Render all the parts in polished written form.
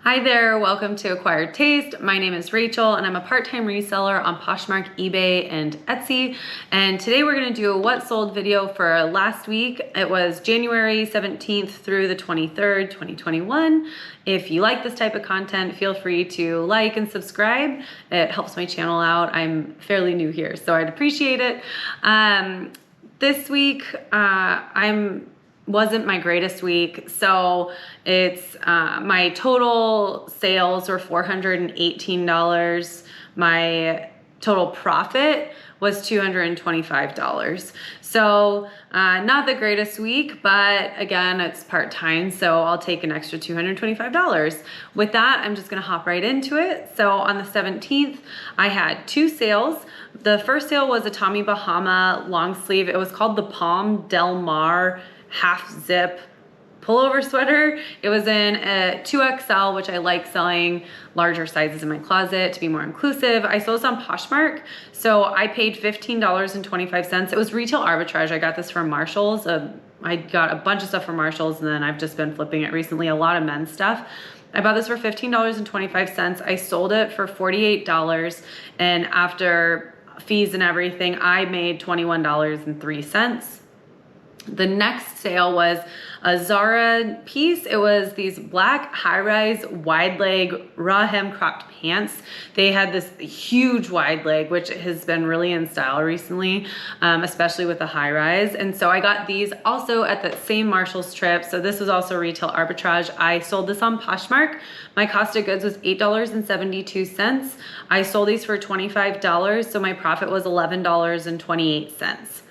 Hi there, welcome to Acquired Taste. My name is Rachel and I'm a part-time reseller on Poshmark, eBay, and Etsy. And today we're gonna do a what sold video for last week. It was January 17th through the 23rd, 2021. If you like this type of content, feel free to like and subscribe. It helps my channel out. I'm fairly new here, so I'd appreciate it. This week, wasn't my greatest week. So it's my total sales were $418. My total profit was $225. So not the greatest week, but again, it's part-time, so I'll take an extra $225. With that, I'm just gonna hop right into it. So on the 17th, I had two sales. The first sale was a Tommy Bahama long sleeve. It was called the Palm Del Mar half zip pullover sweater. It was in a 2XL, which I like selling larger sizes in my closet to be more inclusive. I sold this on Poshmark, so I paid $15.25. It was retail arbitrage. I got this from Marshall's. I got a bunch of stuff from Marshall's, and then I've just been flipping it recently, a lot of men's stuff. I bought this for $15.25. I sold it for $48, and after fees and everything, I made $21.03. The next sale was a Zara piece. It was these black high-rise wide leg raw hem cropped pants. They had this huge wide leg, which has been really in style recently, especially with the high-rise. And so I got these also at that same Marshall's trip. So this was also retail arbitrage. I sold this on Poshmark. My cost of goods was $8.72. I sold these for $25, so my profit was $11.28.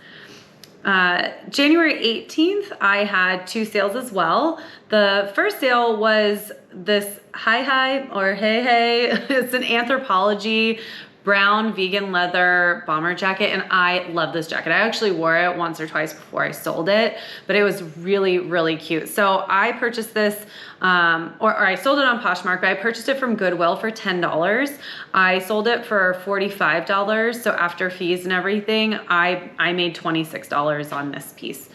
January 18th, I had two sales as well. The first sale was this Hey. It's an Anthropologie brown vegan leather bomber jacket, and I love this jacket. I actually wore it once or twice before I sold it, but it was really, really cute. So I purchased this, or I sold it on Poshmark, but I purchased it from Goodwill for $10. I sold it for $45. So after fees and everything, I made $26 on this piece.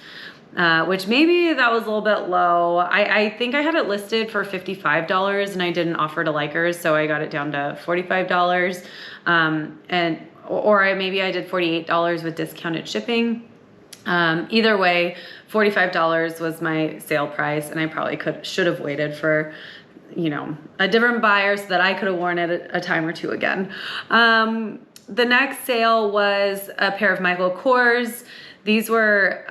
Which maybe that was a little bit low. I think I had it listed for $55 and I didn't offer to likers, so I got it down to $45. Maybe I did $48 with discounted shipping. Either way, $45 was my sale price, and I probably should have waited for, a different buyer so that I could have worn it a time or two again. The next sale was a pair of Michael Kors. These were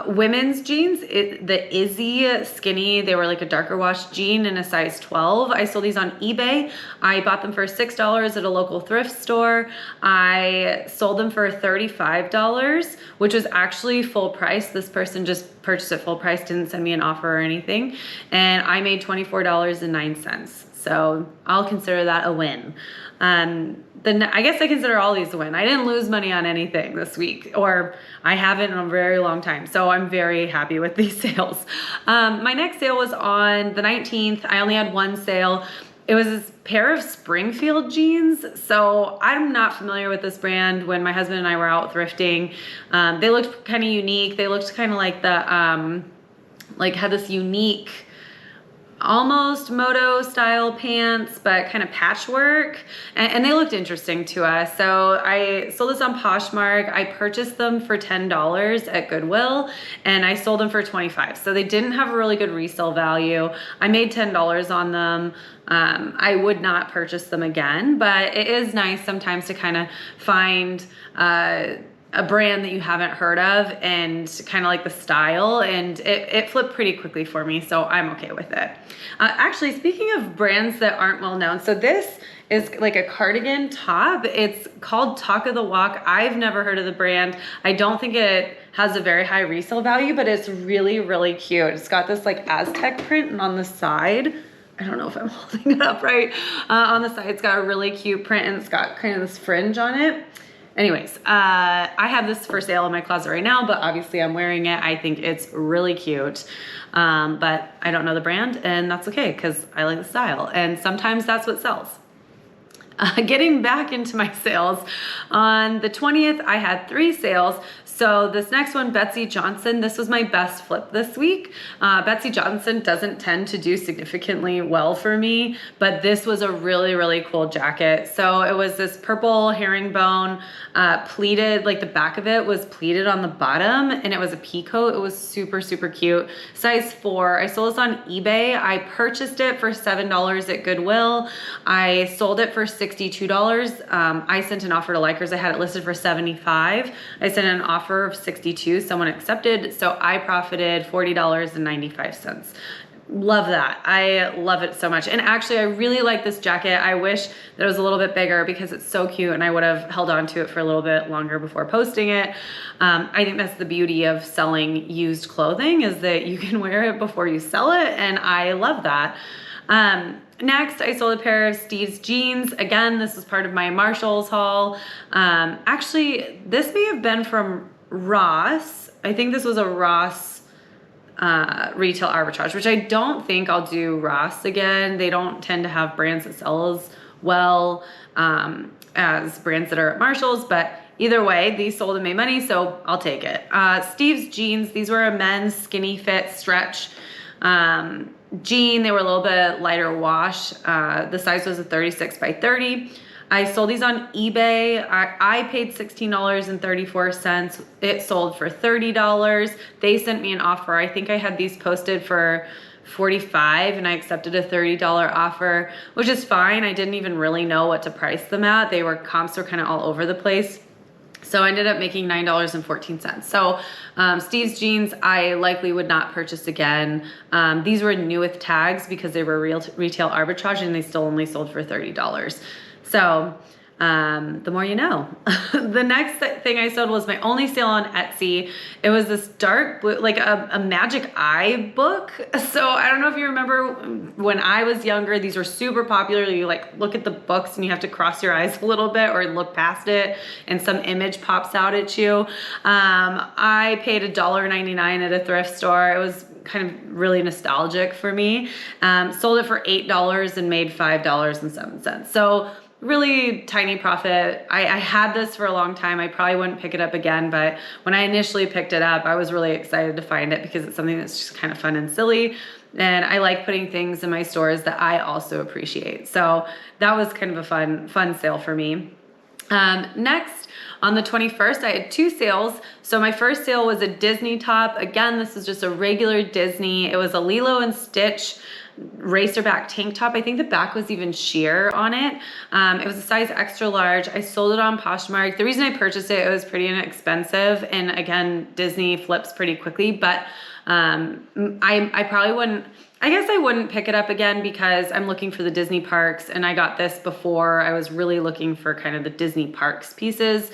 women's jeans, the Izzy skinny. They were like a darker wash jean in a size 12. I sold these on eBay. I bought them for $6 at a local thrift store. I sold them for $35, which was actually full price. This person just purchased it full price, didn't send me an offer or anything. And I made $24.09. So I'll consider that a win. I guess I consider all these a win. I didn't lose money on anything this week, or I haven't in a very long time. So I'm very happy with these sales. My next sale was on the 19th. I only had one sale. It was this pair of Springfield jeans. So I'm not familiar with this brand. When my husband and I were out thrifting, they looked kind of unique. They looked kind of like had this unique, almost moto style pants, but kind of patchwork, and they looked interesting to us. So I sold this on Poshmark. I purchased them for $10 at Goodwill, and I sold them for $25. So they didn't have a really good resale value. I made $10 on them. I would not purchase them again, but it is nice sometimes to kind of find a brand that you haven't heard of and kind of like the style, and it flipped pretty quickly for me, so I'm okay with it. Actually, speaking of brands that aren't well known, so this is like a cardigan top. It's called Talk of the Walk. I've never heard of the brand. I don't think it has a very high resale value, but it's really, really cute. It's got this like Aztec print, and on the side, I don't know if I'm holding it up right. On the side, it's got a really cute print, and it's got kind of this fringe on it. Anyways, I have this for sale in my closet right now, but obviously I'm wearing it. I think it's really cute, but I don't know the brand, and that's okay because I like the style, and sometimes that's what sells. Getting back into my sales, on the 20th, I had 3 sales. So this next one, Betsy Johnson, this was my best flip this week. Betsy Johnson doesn't tend to do significantly well for me, but this was a really, really cool jacket. So it was this purple herringbone, pleated, like the back of it was pleated on the bottom, and it was a pea coat. It was super, super cute. Size 4. I sold this on eBay. I purchased it for $7 at Goodwill. I sold it for $62. I sent an offer to Likers. I had it listed for $75. I sent an offer of $62. Someone accepted, so I profited $40.95. Love that. I love it so much. And actually, I really like this jacket. I wish that it was a little bit bigger because it's so cute, and I would have held on to it for a little bit longer before posting it. I think that's the beauty of selling used clothing, is that you can wear it before you sell it, and I love that. Next, I sold a pair of Steve's jeans. Again, this was part of my Marshalls haul. Actually, this may have been from Ross. I think this was a Ross retail arbitrage, which I don't think I'll do Ross again. They don't tend to have brands that sell as well as brands that are at Marshalls, but either way, these sold and made money, so I'll take it. Steve's jeans, these were a men's skinny fit stretch jean. They were a little bit lighter wash. The size was a 36 by 30. I sold these on eBay. I paid $16.34. It sold for $30. They sent me an offer. I think I had these posted for $45 and I accepted a $30 offer, which is fine. I didn't even really know what to price them at. Comps were kind of all over the place. So I ended up making $9.14. So Steve's jeans, I likely would not purchase again. These were new with tags because they were retail arbitrage, and they still only sold for $30. So the more you know. The next thing I sold was my only sale on Etsy. It was this dark blue, like a magic eye book. So I don't know if you remember when I was younger, these were super popular. You like look at the books and you have to cross your eyes a little bit or look past it and some image pops out at you. I paid $1.99 at a thrift store. It was kind of really nostalgic for me. Sold it for $8 and made $5.07. So really tiny profit. I had this for a long time. I probably wouldn't pick it up again, but when I initially picked it up, I was really excited to find it because it's something that's just kind of fun and silly. And I like putting things in my stores that I also appreciate. So that was kind of a fun sale for me. Next, on the 21st, I had 2 sales. So my first sale was a Disney top. Again, this is just a regular Disney. It was a Lilo and Stitch racerback tank top. I think the back was even sheer on it. It was a size extra large. I sold it on Poshmark. The reason I purchased it, it was pretty inexpensive. And again, Disney flips pretty quickly, but I probably wouldn't, I guess I wouldn't pick it up again because I'm looking for the Disney parks, and I got this before I was really looking for kind of the Disney parks pieces.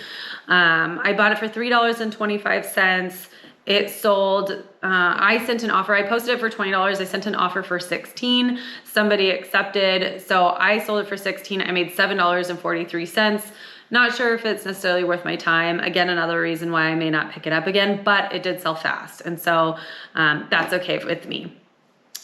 I bought it for $3.25. It sold, I sent an offer. I posted it for $20. I sent an offer for $16. Somebody accepted. So I sold it for $16. I made $7.43. Not sure if it's necessarily worth my time. Again, another reason why I may not pick it up again, but it did sell fast. And so that's okay with me.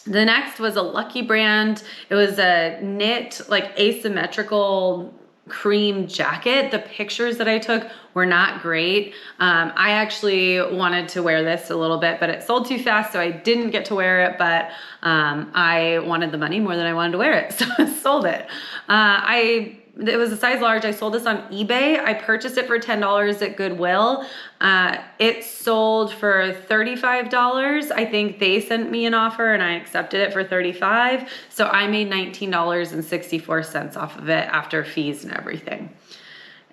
The next was a Lucky brand. It was a knit, like asymmetrical cream jacket. The pictures that I took were not great. I actually wanted to wear this a little bit, but it sold too fast, so I didn't get to wear it, but I wanted the money more than I wanted to wear it, so I sold it. It was a size large. I sold this on eBay. I purchased it for $10 at Goodwill. It sold for $35. I think they sent me an offer and I accepted it for $35. So I made $19.64 off of it after fees and everything.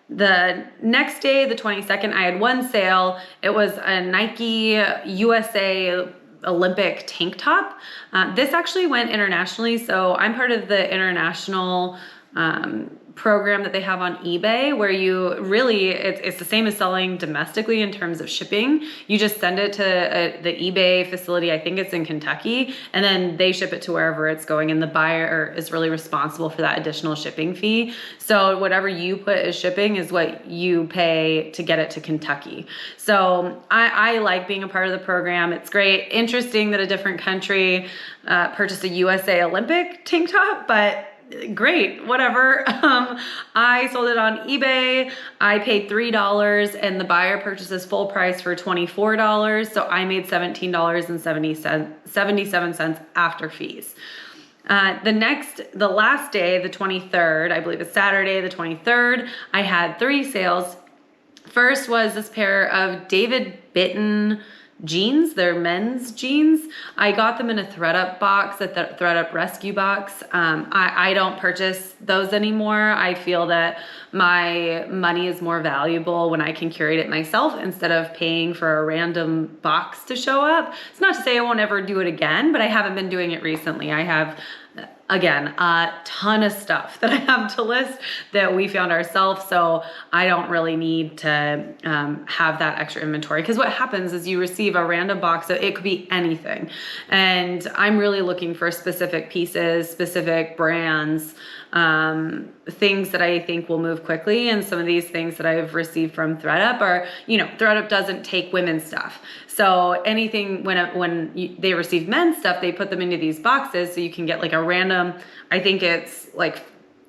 The next day, the 22nd, I had one sale. It was a Nike USA Olympic tank top. This actually went internationally. So I'm part of the international program that they have on eBay, where you really, it's the same as selling domestically in terms of shipping. You just send it to the eBay facility, I think it's in Kentucky, and then they ship it to wherever it's going, and the buyer is really responsible for that additional shipping fee. So whatever you put as shipping is what you pay to get it to Kentucky. So I like being a part of the program. It's great. Interesting that a different country purchased a USA Olympic tank top, but great, whatever. I sold it on eBay. I paid $3 and the buyer purchases full price for $24. So I made $17.77 after fees. The last day, the 23rd, I believe it's Saturday, the 23rd, I had 3 sales. First was this pair of David Bitten jeans. They're men's jeans. I got them in a ThredUp box, at the ThredUp rescue box. I don't purchase those anymore. I feel that my money is more valuable when I can curate it myself instead of paying for a random box to show up. It's not to say I won't ever do it again, but I haven't been doing it recently. I have, again, a ton of stuff that I have to list that we found ourselves, so I don't really need to have that extra inventory, because what happens is you receive a random box, it could be anything, and I'm really looking for specific pieces, specific brands, things that I think will move quickly. And some of these things that I've received from ThredUp are, ThredUp doesn't take women's stuff. So anything, when they receive men's stuff, they put them into these boxes so you can get like a random, I think it's like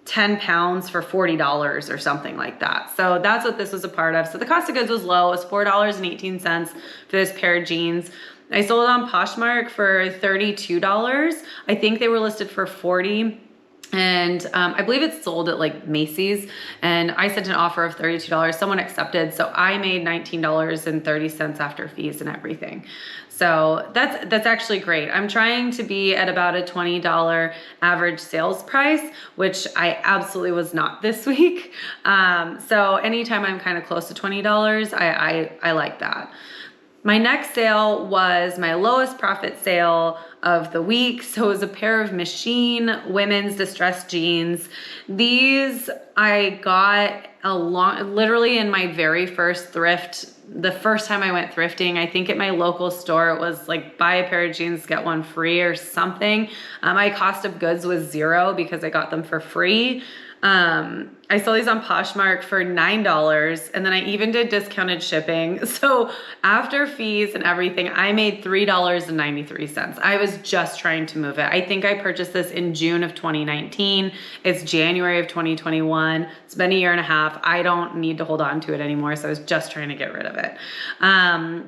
10 pounds for $40 or something like that. So that's what this was a part of. So the cost of goods was low. It was $4.18 for this pair of jeans. I sold it on Poshmark for $32. I think they were listed for $40. And I believe it's sold at like Macy's, and I sent an offer of $32. Someone accepted, so I made $19.30 after fees and everything. So that's actually great. I'm trying to be at about a $20 average sales price, which I absolutely was not this week. So anytime I'm kind of close to $20, I like that. My next sale was my lowest profit sale of the week. So it was a pair of Machine women's distressed jeans. These I got literally in my very first thrift. The first time I went thrifting, I think at my local store, it was like buy a pair of jeans, get one free or something. My cost of goods was $0 because I got them for free. I sold these on Poshmark for $9, and then I even did discounted shipping. So after fees and everything, I made $3.93. I was just trying to move it. I think I purchased this in June of 2019. It's January of 2021. It's been a year and a half. I don't need to hold on to it anymore. So I was just trying to get rid of it.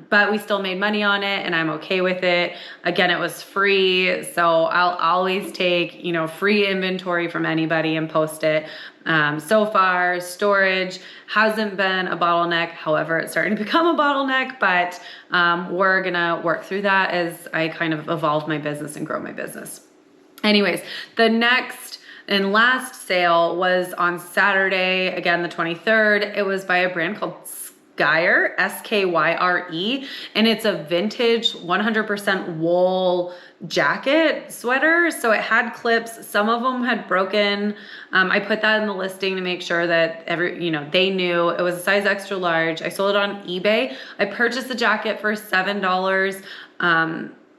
But we still made money on it, and I'm okay with it. Again, it was free. So I'll always take, free inventory from anybody and post it. So far, storage hasn't been a bottleneck. However, it's starting to become a bottleneck, but we're gonna work through that as I kind of evolve my business and grow my business. Anyways, the next and last sale was on Saturday, again, the 23rd. It was by a brand called Skyer, S-K-Y-R-E, and it's a vintage 100% wool jacket sweater. So it had clips. Some of them had broken. I put that in the listing to make sure that they knew it was a size extra large. I sold it on eBay. I purchased the jacket for $7.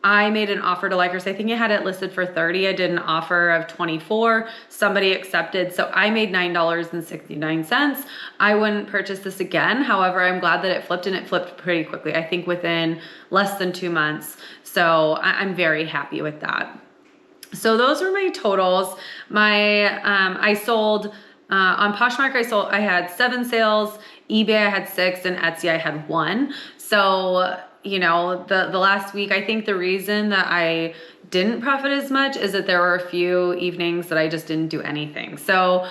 I made an offer to Likers. I think I had it listed for $30. I did an offer of $24. Somebody accepted. So I made $9.69. I wouldn't purchase this again. However, I'm glad that it flipped, and it flipped pretty quickly. I think within less than 2 months. So I'm very happy with that. So those were my totals. I sold on Poshmark. I had 7 sales. eBay I had 6, and Etsy I had 1. So the last week, I think the reason that I didn't profit as much is that there were a few evenings that I just didn't do anything. So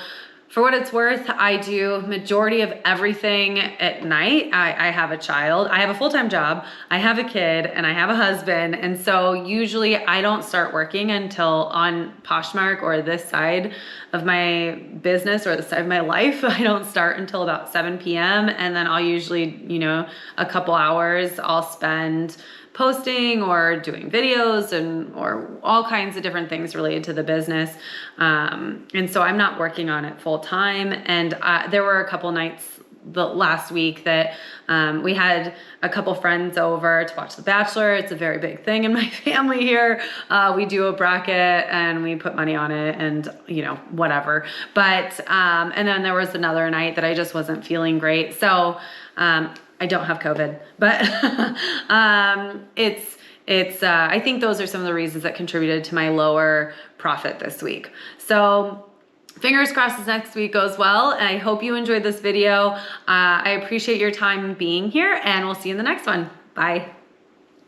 for what it's worth, I do majority of everything at night. I have a child, I have a full-time job, I have a kid, and I have a husband. And so usually I don't start working until on Poshmark or this side of my business or the side of my life. I don't start until about 7 p.m. And then I'll usually, a couple hours I'll spend posting or doing videos or all kinds of different things related to the business. And so I'm not working on it full time. And there were a couple nights the last week that we had a couple friends over to watch The Bachelor. It's a very big thing in my family here. We do a bracket and we put money on it and, whatever. But, and then there was another night that I just wasn't feeling great. So, I don't have COVID, but I think those are some of the reasons that contributed to my lower profit this week. So fingers crossed this next week goes well. And I hope you enjoyed this video. I appreciate your time being here, and we'll see you in the next one. Bye.